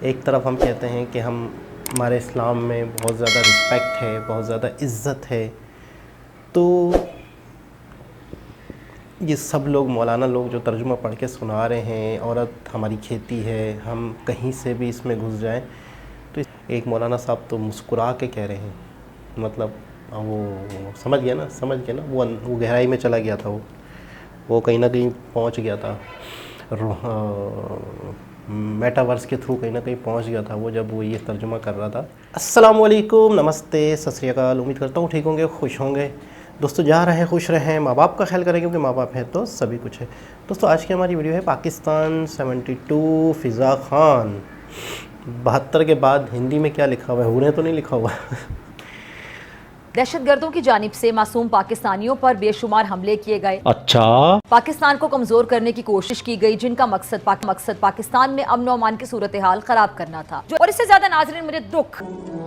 एक तरफ हम कहते हैं कि हमारे इस्लाम में बहुत ज़्यादा रिस्पेक्ट है, बहुत ज़्यादा इज़्ज़त है, तो ये सब लोग मौलाना लोग जो तर्जुमा पढ़ के सुना रहे हैं, औरत हमारी खेती है, हम कहीं से भी इसमें घुस जाएं, तो एक मौलाना साहब तो मुस्कुरा के कह रहे हैं, मतलब वो समझ गया ना, वो गहराई में चला गया था, वो कहीं ना कहीं पहुंच गया था, मेटावर्स के थ्रू कहीं ना कहीं पहुंच गया था वो, जब वो ये तर्जुमा कर रहा था। अस्सलाम वालेकुम, नमस्ते, सत श्री अकाल। उम्मीद करता हूँ ठीक होंगे, खुश होंगे। दोस्तों जा रहे हैं, खुश रहें, माँ बाप का ख्याल करें, क्योंकि माँ बाप हैं तो सभी कुछ है। दोस्तों आज की हमारी वीडियो है पाकिस्तान 72 फ़िज़ा खान। 72 के बाद हिंदी में क्या लिखा हुआ है, हुए तो नहीं लिखा हुआ दहशतगर्दों की जानिब से मासूम पाकिस्तानियों पर बेशुमार हमले किए गए। अच्छा, पाकिस्तान को कमजोर करने की कोशिश की गई, जिनका मकसद पाकिस्तान में अमन और अमान की सूरत हाल खराब करना था। और इससे ज्यादा नाज़रीन मुझे दुख,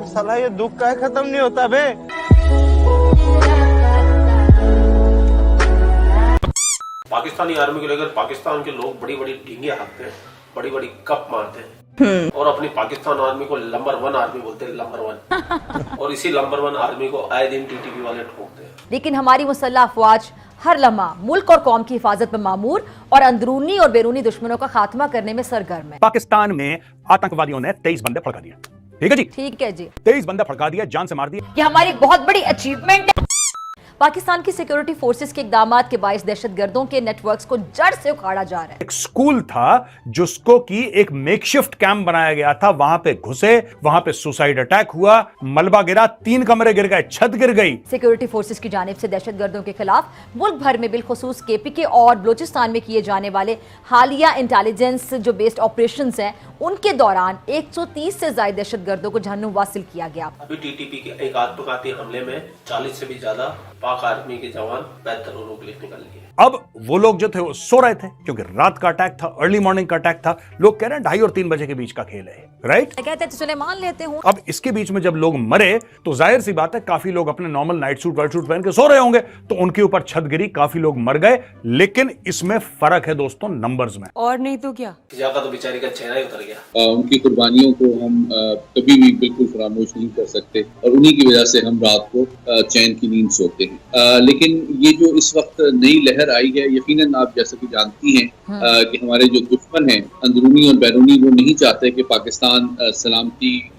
साला ये दुख का खत्म नहीं होता बे। पाकिस्तानी आर्मी को लेकर पाकिस्तान के लोग बड़ी बड़ी ढींगे हाँकते हैं, बड़ी बड़ी कप मारते हैं और अपनी पाकिस्तान आर्मी को नंबर 1 आर्मी बोलते हैं, नंबर 1 और इसी नंबर 1 आर्मी को आए दिन टीटीपी वाले ठोकते हैं। लेकिन हमारी मुसल्लह अफवाज हर लम्हा मुल्क और कौम की हिफाजत में मामूर और अंदरूनी और बैरूनी दुश्मनों का खात्मा करने में सरगर्म है। पाकिस्तान में आतंकवादियों ने 23 बंदे फड़का दिए। ठीक है जी, ठीक है जी, 23 बंदे फड़का दिया, जान से मार दिया। ये हमारी बहुत बड़ी अचीवमेंट है। पाकिस्तान की सिक्योरिटी फोर्सेस के इकदामात के बायस दहशतगर्दों के नेटवर्क्स को जड़ से उखाड़ा जा रहा है। एक स्कूल था जिसको की एक मेकशिफ्ट कैंप बनाया गया था, वहां पे घुसे, वहां पे सुसाइड अटैक हुआ, मलबा गिरा, 3 कमरे गिर गए, छत गिर गई। सिक्योरिटी फोर्सेस की जानिब से दहशतगर्दों के खिलाफ मुल्क भर में बिलखुसूस केपीके और बलोचिस्तान में किए जाने वाले हालिया इंटेलिजेंस जो बेस्ड ऑपरेशन हैं, उनके दौरान 130 से ज्यादा दहशतगर्दों को जहन्नुम वासिल किया गया। अभी टीटीपी के एक आत्मघाती हमले में 40 से भी ज्यादा पाक आर्मी के जवान बेहतर लोग निकल लिए। अब वो लोग जो थे वो सो रहे थे, क्योंकि रात का अटैक था, अर्ली मॉर्निंग का अटैक था। लोग कह रहे हैं 2:30 और 3 बजे के बीच का खेल है, राइट? कहते हैं चले मान लेते हूं। अब इसके बीच में जब लोग मरे तो जाहिर सी बात है काफी लोग अपने normal night suit white suit पहन के सो रहे होंगे, तो उनके ऊपर छत गिरी, काफी लोग मर गए। लेकिन इसमें फर्क है दोस्तों नंबर्स में, और नहीं तो क्या। फिजा का तो बेचारी का चेहरा ही उतर गया। उनकी कुर्बानियों को हम कभी भी बिल्कुल फरामोश नहीं कर सकते और उन्हीं की वजह से हम रात को चैन की नींद सोते हैं। लेकिन ये जो इस वक्त नई लहर आई है, यकीनन आप जैसा कि जानती हैं कि हमारे जो दुश्मन हैं अंदरूनी और बैरूनी, वो नहीं चाहते कि पाकिस्तान सलामती,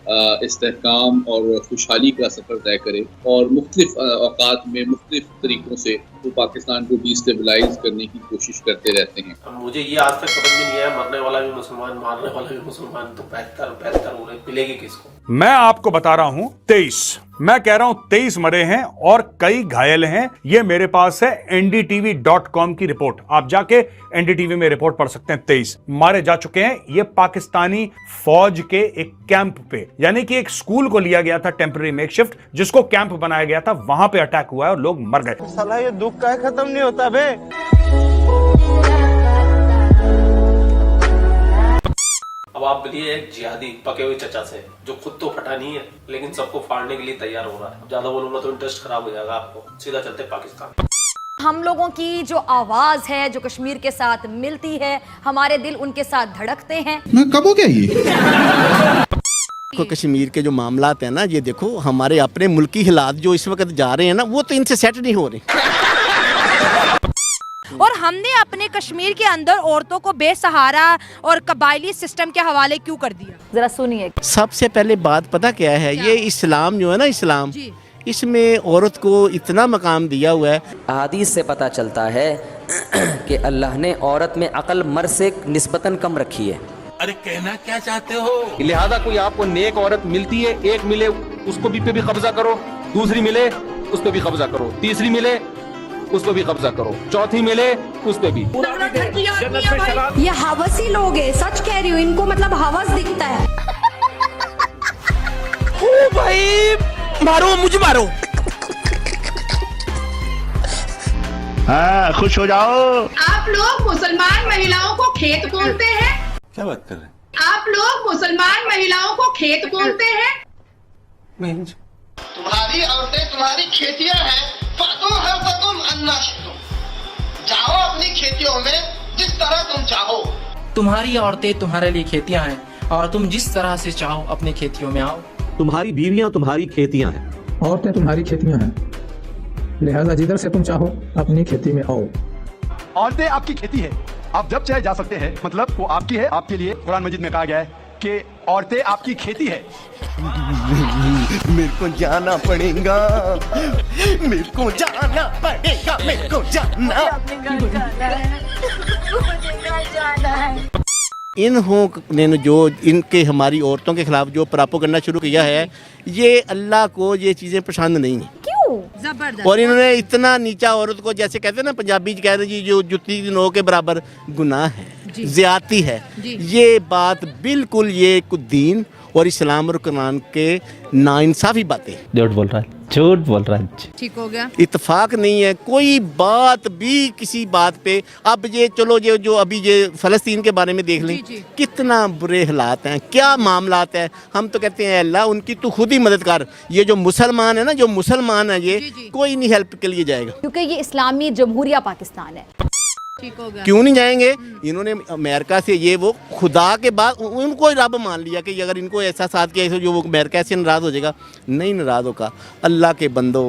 इस्तेहकाम और खुशहाली का सफर तय करे, और मुख्तलिफ औकात में मुख्तलिफ तरीकों से वो पाकिस्तान को डिस्टेबलाइज करने की कोशिश करते रहते हैं। मुझे ये आज तक समझ में नहीं आया, मरने वाला भी मुसलमान, मारने वाला भी मुसलमान, तो बेहतर हो रहे, मिलेगी किसको? मैं आपको बता रहा हूं 23, मैं कह रहा हूं 23 मरे हैं और कई घायल हैं। ये मेरे पास है ndtv.com की रिपोर्ट, आप जाके एनडीटीवी में रिपोर्ट पढ़ सकते हैं। 23 मारे जा चुके हैं। ये पाकिस्तानी फौज के एक कैंप पे, यानी कि एक स्कूल को लिया गया था टेम्पररी मेकशिफ्ट, जिसको कैंप बनाया गया था, वहां पे अटैक हुआ है और लोग मर गए। साला ये दुख का खत्म नहीं होता बे। अब आप मिलिए एक जिहादी पके हुए चचा से, जो खुद तो फटा नहीं है लेकिन सबको फाड़ने के लिए तैयार हो रहा है। अब ज्यादा बोलूंगा तो इंटरेस्ट खराब हो जाएगा आपको। सीधा चलते पाकिस्तान। हम लोगों की जो आवाज है, जो कश्मीर के साथ मिलती है, हमारे दिल उनके साथ धड़कते हैं। मैं कब हो गया ये कश्मीर के जो मामलात है ना, ये देखो हमारे अपने मुल्की हालात जो इस वक्त जा रहे हैं ना, वो तो इनसे सेट नहीं हो रहे। और हमने अपने कश्मीर के अंदर औरतों को बेसहारा और कबायली सिस्टम के हवाले क्यों कर दिया? जरा सुनिए। सबसे पहले बात पता क्या है, ये इस्लाम जो है ना, इस्लाम इसमें औरत को इतना मकाम दिया हुआ है। हदीस से पता चलता है कि अल्लाह ने औरत में अकल मर्द से निस्बतन कम रखी है। अरे कहना क्या चाहते हो? लिहाजा कोई आपको नेक औरत मिलती है, एक मिले उसको पे भी कब्जा करो, दूसरी मिले उस पे भी कब्जा करो, तीसरी मिले उस पे भी कब्जा करो, चौथी मिले उस पे भी। ये हवसी लोग हैं, सच कह रही हूँ, इनको मतलब हवस दिखता है। ओ भाई मारो, मुझे मारो। हाँ, खुश हो जाओ। आप लोग मुसलमान महिलाओं को खेत बोलते हैं। क्या बात कर रहे हैं? आप लोग मुसलमान महिलाओं को खेत बोलते हैं। तुम्हारी औरतें तुम्हारी खेतियां हैं। जाओ अपनी खेतियों में जिस तरह तुम चाहो। तुम्हारी औरतें तुम्हारे लिए खेतियां हैं और तुम जिस तरह से चाहो अपने खेतियों में आओ। तुम्हारी बीवियां तुम्हारी खेतियां हैं, औरतें तुम्हारी खेतियां हैं, लिहाजा जिधर से तुम चाहो अपनी खेती में आओ। औरतें आपकी खेती है, आप जब चाहे जा सकते हैं, मतलब वो आपकी है। आपके लिए कुरान मजीद में कहा गया है कि औरतें आपकी खेती है। मेरे को जाना पड़ेगा, मेरे को जाना पड़ेगा, मेरे को जाना। इन्होंने जो इनके हमारी औरतों के खिलाफ जो प्रोपेगेंडा शुरू किया है, ये अल्लाह को ये चीज़ें पसंद नहीं है। क्यों? जबरदस्त। और इन्होंने इतना नीचा औरत को, जैसे कहते हैं ना पंजाबी कहते हैं जी, जो जुत्ती नो के बराबर गुनाह है, ज्यादती है। ये बात बिल्कुल ये कुछ दीन और इस्लाम और कुरान के नाइंसाफी बातें। झूठ बोल रहा है, झूठ बोल रहा है। ठीक हो गया, इत्तेफाक नहीं है कोई बात भी किसी बात पे। अब ये चलो ये जो अभी ये फ़लस्तीन के बारे में देख लें, कितना बुरे हालात हैं, क्या मामलात हैं। हम तो कहते हैं अल्लाह उनकी तू खुद ही मदद कर। ये जो मुसलमान है ना, जो मुसलमान है, ये कोई नहीं हेल्प के लिए जाएगा, क्योंकि ये इस्लामी जमहूरिया पाकिस्तान है। ठीक हो गया। क्यों नहीं जाएंगे? इन्होंने अमेरिका से ये वो खुदा के बाद उनको रब मान लिया कि अगर इनको ऐसा साथ किया जो वो अमेरिका से नाराज़ हो जाएगा। नहीं नाराज़ होगा। अल्लाह के बंदो,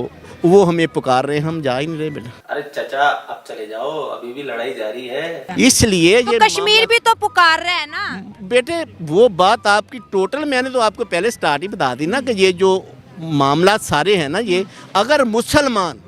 वो हमें पुकार रहे हैं, हम जा ही नहीं रहे बेटा। अरे चाचा अब चले जाओ, अभी भी लड़ाई जारी है। इसलिए तो ये कश्मीर भी तो पुकार रहे हैं ना बेटे। वो बात आपकी टोटल मैंने तो आपको पहले स्टार्ट ही बता दी ना कि ये जो मामला सारे हैं ना, ये अगर मुसलमान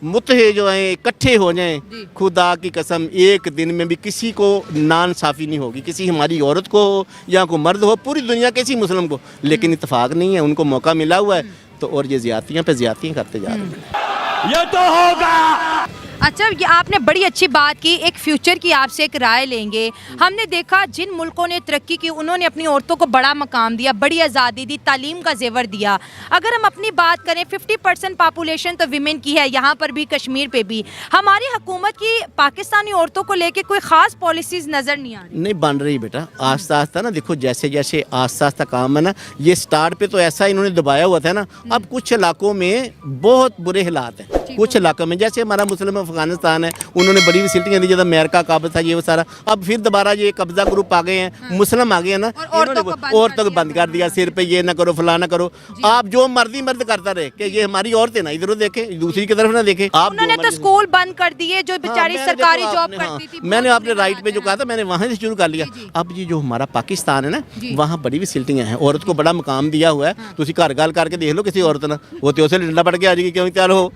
मुतहद जो हैं इकट्ठे हो जाएं, खुदा की कसम एक दिन में भी किसी को नाइंसाफ़ी नहीं होगी, किसी हमारी औरत को हो या कोई मर्द हो, पूरी दुनिया किसी मुस्लिम को। लेकिन इत्तेफाक नहीं है, उनको मौका मिला हुआ है तो और ये ज़्यादतियाँ पे ज़्यादतियाँ करते जा रहे हैं। ये तो होगा। अच्छा, ये आपने बड़ी अच्छी बात की। एक फ्यूचर की आपसे एक राय लेंगे। हमने देखा जिन मुल्कों ने तरक्की की उन्होंने अपनी औरतों को बड़ा मकाम दिया, बड़ी आज़ादी दी, तालीम का जेवर दिया। अगर हम अपनी बात करें 50% पॉपुलेशन तो विमेन की है, यहाँ पर भी कश्मीर पे भी। हमारी हुकूमत की पाकिस्तानी औरतों को लेके कोई ख़ास पॉलिसीज़ नज़र नहीं आ रही। नहीं बन रही बेटा, आस्ता आस्ता ना। देखो जैसे जैसे आस्ता आस्ता काम है ना, ये स्टार्ट पे तो ऐसा इन्होंने दबाया हुआ था ना। अब कुछ इलाकों में बहुत बुरे हालात हैं। कुछ इलाकों में जैसे हमारा मुस्लिम अफगानिस्तान है, उन्होंने बड़ी फैसिलिटियाँ दी, जब अमेरिका काबज था ये वो सारा। अब फिर दोबारा ये कब्जा ग्रुप आ गए हैं, मुस्लिम आ गए हैं ना, औरतों को बंद कर दिया। सिर पे ये ना करो, फला ना करो, आप जो मर्जी मर्द करता रहे कि ये हमारी औरतें ना इधर देखे, दूसरी की तरफ ना देखे। आप उन्होंने तो स्कूल बंद कर दिए, जो बेचारी सरकारी जॉब करती थी। मैंने आपने राइट पे जो कहा था, मैंने वहाँ से शुरू कर लिया। अब ये जो हमारा पाकिस्तान है ना, वहाँ बड़ी फैसिलिटियाँ हैं, औरत को बड़ा मकाम दिया हुआ है। तुम घर गाल करके देख लो किसी औरत ना, वो तो उसे डंडा पड़ के आ जाएगी, क्यों तैयार हो।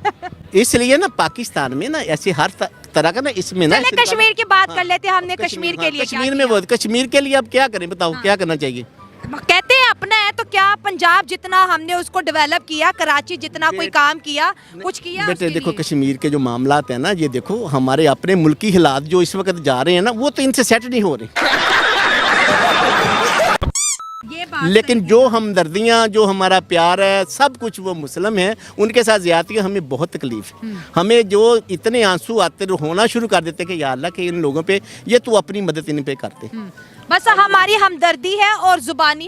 इसलिए ना पाकिस्तान में ना ऐसे हर तरह का ना, इसमें ना कश्मीर की बात कर लेते हैं। हमने कश्मीर के लिए कश्मीर में वो कश्मीर के लिए अब क्या करें बताओ, क्या करना चाहिए? कहते हैं अपना है, तो क्या पंजाब जितना हमने उसको डेवलप किया, कराची जितना कोई काम किया, कुछ किया? बेटे देखो कश्मीर के जो मामलात हैं ना, ये देखो हमारे अपने मुल्की हालात जो इस वक्त जा रहे हैं ना, वो तो इनसे सेट नहीं हो रहे। लेकिन जो हमदर्दियाँ, जो हमारा प्यार है, सब कुछ वो मुस्लिम हैं, उनके साथ ज़्यादतियाँ हमें बहुत तकलीफ है। हमें जो इतने आंसू आते होना शुरू कर देते कि या अल्लाह के इन लोगों पे ये तू अपनी मदद इन पे करते। बस हमारी हमदर्दी है और जुबानी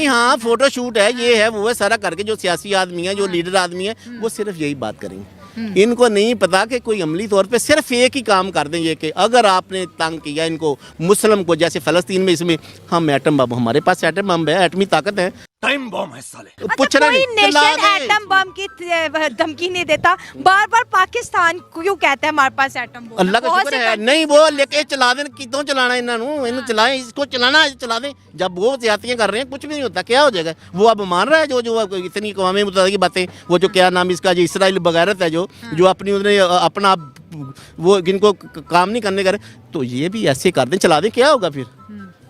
हाँ, फोटो शूट है, ये है वो है, सारा करके जो सियासी आदमी है, जो लीडर आदमी है, वो सिर्फ यही बात करेंगे। इनको नहीं पता कि कोई अमली तौर पे सिर्फ एक ही काम कर दें, ये कि अगर आपने तंग किया इनको मुस्लिम को, जैसे फ़लस्तीन में, इसमें हम एटम बम, हमारे पास एटम बम है, एटमी ताकत है, टाइम बम है साले। अच्छा, कोई नेशन एटम बम की धमकी नहीं देता, बार बार पाकिस्तान क्यों कहते हैं हमारे पास एटम बम? अल्लाह का शुक्र है नहीं, वो लेके चला दें, कितों चलाना इन्होंने चलाएं, इसको चलाना चला दें। जब वो ज्यादतियाँ कर रहे हैं कुछ भी नहीं होता, क्या हो जाएगा? वो अब मान रहा है जो इतनी अक़वाम मुत्तहिदा की बातें, वो जो क्या नाम इसका, जो इसराइल बगैरत है, जो अपनी उसने अपना वो जिनको काम नहीं करने कर, तो ये भी ऐसे कर दें, चला दें, क्या होगा फिर?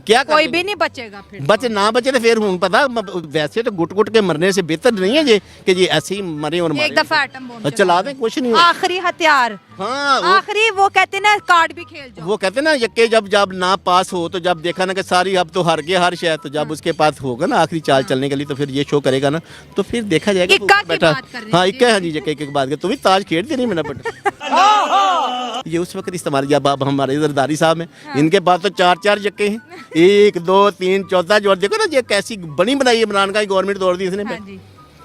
क्या कोई भी नहीं बचेगा फिर। बचे ना बचे तो फिर हूँ पता, वैसे तो गुट गुट के मरने से बेहतर नहीं है ये कि ये ऐसे ही मरे और एक दफा एटम बम चला दें, कुछ नहीं। आखिरी हथियार, हाँ, आखिरी वो कहते ना कार्ड भी खेल जाओ। वो कहते ना यक्के जब ना पास हो, तो जब देखा ना कि सारी अब तो हार गया हर शहर, तो जब उसके पास होगा ना आखिरी चाल चलने के लिए, तो फिर ये शो करेगा ना, तो फिर देखा जाएगा बेटा। हाँ, इक्का, हाँ जी, एक बात कर, तुम्हें ताज खेल दे नहीं मेरा बेटा। ये उस वक्त इस्तेमाल किया। अब हमारे जरदारी साहब हैं, इनके पास तो 4 जक्के हैं, 1 2 3 चौथा जोड़। देखो ना ये कैसी बनी बनाई है, इमरान का गवर्नमेंट तोड़ दी इसने।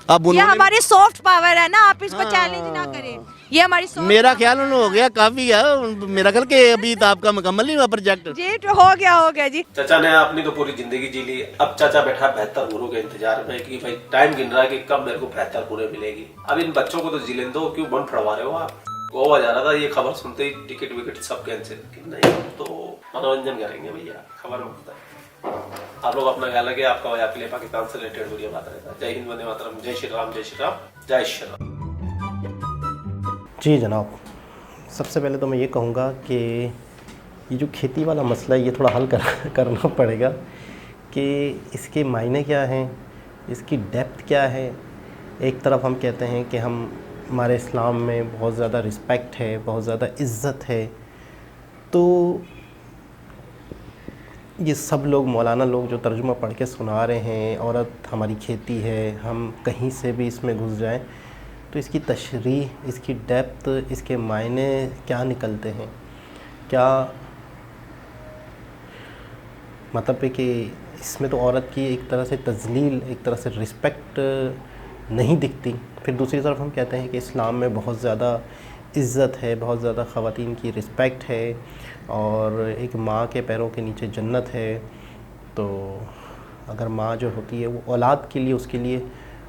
अब ये हमारी सॉफ्ट पावर है ना, आप इसको चैलेंज ना करें। ये हमारी सोच। मेरा ख्याल उन्होंने हो गया काफ़ी है, मेरा ख्याल कि अभी तो आपका मुकम्मल नहीं हुआ प्रोजेक्ट। जी हो गया जी। चाचा ने अपनी तो पूरी जिंदगी जी ली, अब चाचा बैठा बेहतर गुरु के इंतजार में कि भाई टाइम गिन रहा है कि कब मेरे को बेहतर गुरु मिलेगी। अब इन बच्चों को तो जी लेने दो, क्यों बन फड़वा रहे हो आप। गोवा जा रहा था, ये खबर सुनते ही टिकट विकेट सब कैंसिल। नहीं, हम तो मनोरंजन करेंगे भैया, खबर मुक्त है। आप लोग अपना ख्याल रखिए, आपका वजह के लिए पाकिस्तान से रिलेटेड वीडियो बात रहता है। जय हिंद, वंदे मातरम, जय श्री राम, जय श्री राम, जय श्री राम। जी जनाब, सबसे पहले तो मैं ये कहूँगा कि ये जो खेती वाला मसला है ये थोड़ा हल करना पड़ेगा कि इसके मायने क्या हैं, इसकी डेप्थ क्या है। एक तरफ हम कहते हैं कि हमारे इस्लाम में बहुत ज़्यादा रिस्पेक्ट है, बहुत ज़्यादा इज़्ज़त है, तो ये सब लोग मौलाना लोग जो तर्जुमा पढ़ के सुना रहे हैं, औरत हमारी खेती है, हम कहीं से भी इसमें घुस जाएं, तो इसकी तशरीह, इसकी डेप्थ, इसके मायने क्या निकलते हैं। क्या मतलब है कि इसमें तो औरत की एक तरह से तज़लील, एक तरह से रिस्पेक्ट नहीं दिखती। फिर दूसरी तरफ हम कहते हैं कि इस्लाम में बहुत ज़्यादा इज़्ज़त है, बहुत ज़्यादा ख़वातीन की रिस्पेक्ट है, और एक माँ के पैरों के नीचे जन्नत है। तो अगर माँ जो होती है वो औलाद के लिए, उसके लिए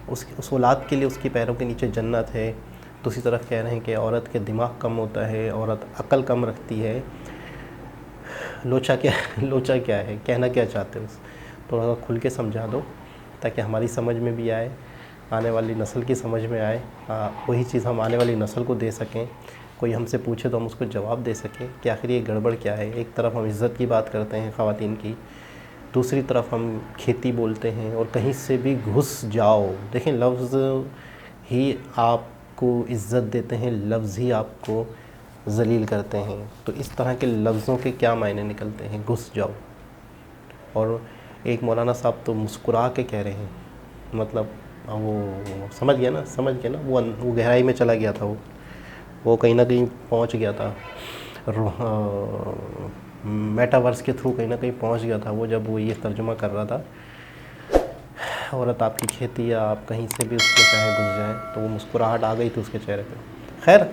उस औलाद के लिए उसके पैरों के नीचे जन्नत है। दूसरी तरफ कह रहे हैं कि औरत के दिमाग कम होता है, औरत अक्ल कम रखती है। लोचा क्या है, कहना क्या चाहते हो, थोड़ा सा खुल के समझा दो ताकि हमारी समझ में भी आए, आने वाली नस्ल की समझ में आए। वही चीज़ हम आने वाली नस्ल को दे सकें। कोई हमसे पूछे तो हम उसको जवाब दे सकें कि आखिर ये गड़बड़ क्या है। एक तरफ हम इज़्ज़त की बात करते हैं ख़वातीन की, दूसरी तरफ हम खेती बोलते हैं, और कहीं से भी घुस जाओ। देखें, लफ्ज़ ही आपको इज़्ज़त देते हैं, लफ्ज़ ही आपको ज़लील करते हैं। तो इस तरह के लफ्ज़ों के क्या मायने निकलते हैं, घुस जाओ। और एक मौलाना साहब तो मुस्कुरा के कह रहे हैं, मतलब वो समझ गया ना, वो गहराई में चला गया था, वो कहीं ना कहीं पहुंच गया था, मेटावर्स के थ्रू कहीं ना कहीं पहुंच गया था वो, जब वो ये तर्जुमा कर रहा था, औरत आपकी खेती या आप कहीं से भी उसको चाहे घुस जाए, तो वो मुस्कुराहट आ गई थी उसके चेहरे पे। खैर,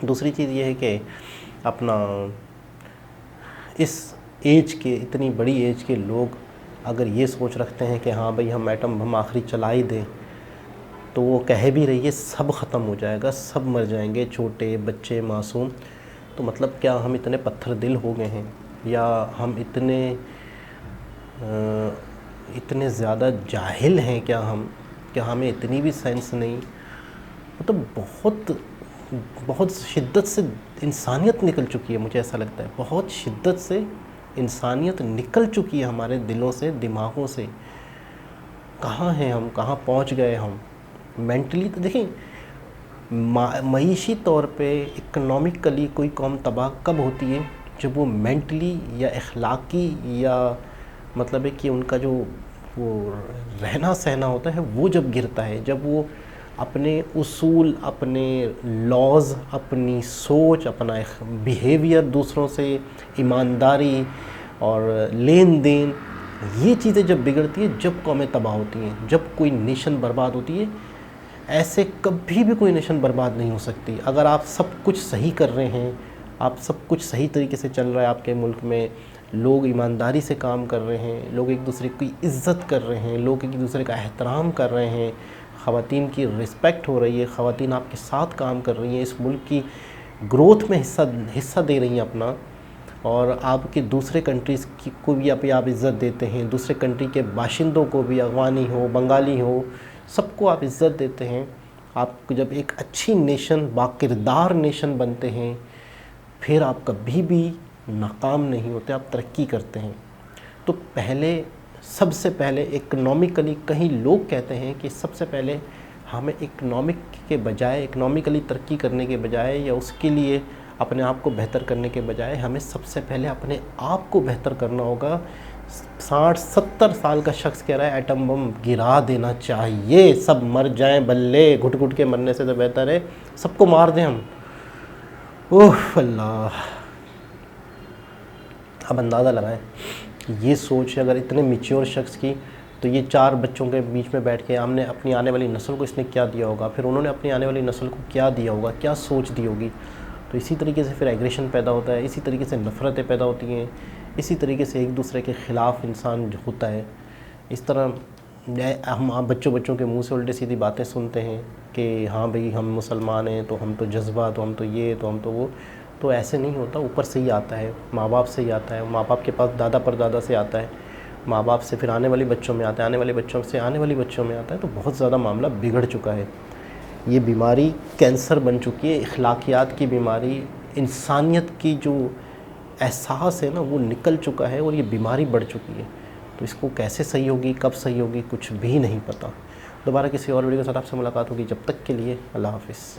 दूसरी चीज़ ये है कि अपना इस एज के, इतनी बड़ी एज के लोग अगर ये सोच रखते हैं कि हाँ भाई हम एटम बम आखिरी चला ही दें, तो वो कह भी रही है सब ख़त्म हो जाएगा, सब मर जाएंगे, छोटे बच्चे, मासूम। तो मतलब क्या हम इतने पत्थर दिल हो गए हैं, या हम इतने ज़्यादा जाहिल हैं क्या क्या हमें इतनी भी सेंस नहीं। मतलब बहुत शिद्दत से इंसानियत निकल चुकी है, मुझे ऐसा लगता है बहुत शिद्दत से इंसानियत निकल चुकी है हमारे दिलों से, दिमागों से। कहाँ हैं हम, कहाँ पहुँच गए हम मेंटली। तो देखें, मईशी तौर पे, इकनॉमिकली कोई कौम तबाह कब होती है, जब वो मेंटली या अखलाकी, या मतलब है कि उनका जो वो रहना सहना होता है वो जब गिरता है, जब वो अपने उसूल, अपने लॉज, अपनी सोच, अपना बिहेवियर, दूसरों से ईमानदारी और लेन देन, ये चीज़ें जब बिगड़ती है, जब कौमें तबाह होती हैं, जब कोई नेशन बर्बाद होती है। ऐसे कभी भी कोई नेशन बर्बाद नहीं हो सकती। अगर आप सब कुछ सही कर रहे हैं, आप सब कुछ सही तरीके से चल रहा है आपके मुल्क में, लोग ईमानदारी से काम कर रहे हैं, लोग एक दूसरे की इज़्ज़त कर रहे हैं, लोग एक दूसरे का एहतराम कर रहे हैं, ख़वातीन की रिस्पेक्ट हो रही है, ख़वातीन आपके साथ काम कर रही हैं, इस मुल्क की ग्रोथ में हिस्सा दे रही हैं अपना, और आपके दूसरे कंट्रीज़ की को भी आप इज़्ज़त देते हैं, दूसरे कंट्री के बाशिंदों को भी, अफ़गानी हो, बंगाली हो, सबको आप इज़्ज़त देते हैं। आप जब एक अच्छी नेशन, बाकिरदार नेशन बनते हैं, फिर आप कभी भी नाकाम नहीं होते, आप तरक्की करते हैं। तो सबसे पहले इकनॉमिकली, कहीं लोग कहते हैं कि सबसे पहले हमें इकनॉमिकली तरक्की करने के बजाय, या उसके लिए अपने आप को बेहतर करने के बजाय, हमें सबसे पहले अपने आप को बेहतर करना होगा। 60-70 साल का शख्स कह रहा है एटम बम गिरा देना चाहिए, सब मर जाएं, बल्ले, घुट घुट के मरने से तो बेहतर है सबको मार दें हम। ओह अल्लाह। अब अंदाज़ा लगाएं कि ये सोच अगर इतने मैच्योर शख्स की, तो ये 4 बच्चों के बीच में बैठ के हमने अपनी आने वाली नस्ल को इसने क्या दिया होगा, फिर उन्होंने अपनी आने वाली नस्ल को क्या दिया होगा, क्या सोच दी होगी। तो इसी तरीके से फिर एग्रेशन पैदा होता है, इसी तरीके से नफ़रतें पैदा होती हैं, इसी तरीके से एक दूसरे के ख़िलाफ़ इंसान जो होता है। इस तरह हम बच्चों के मुंह से उल्टी सीधी बातें सुनते हैं कि हाँ भाई हम मुसलमान हैं तो हम तो जज्बा, तो हम तो ये, तो हम तो वो। तो ऐसे नहीं होता, ऊपर से ही आता है, माँ बाप से ही आता है, माँ बाप के पास दादा परदादा से आता है, माँ बाप से फिर आने वाले बच्चों में आता है, आने वाले बच्चों से आने वाली बच्चों में आता है। तो बहुत ज़्यादा मामला बिगड़ चुका है। ये बीमारी कैंसर बन चुकी है, अखलाकियात की बीमारी, इंसानियत की जो एहसास है ना वो निकल चुका है और ये बीमारी बढ़ चुकी है। तो इसको कैसे सही होगी, कब सही होगी, कुछ भी नहीं पता। दोबारा किसी और वीडियो के साथ आपसे मुलाकात होगी, जब तक के लिए अल्लाह हाफ़िज़।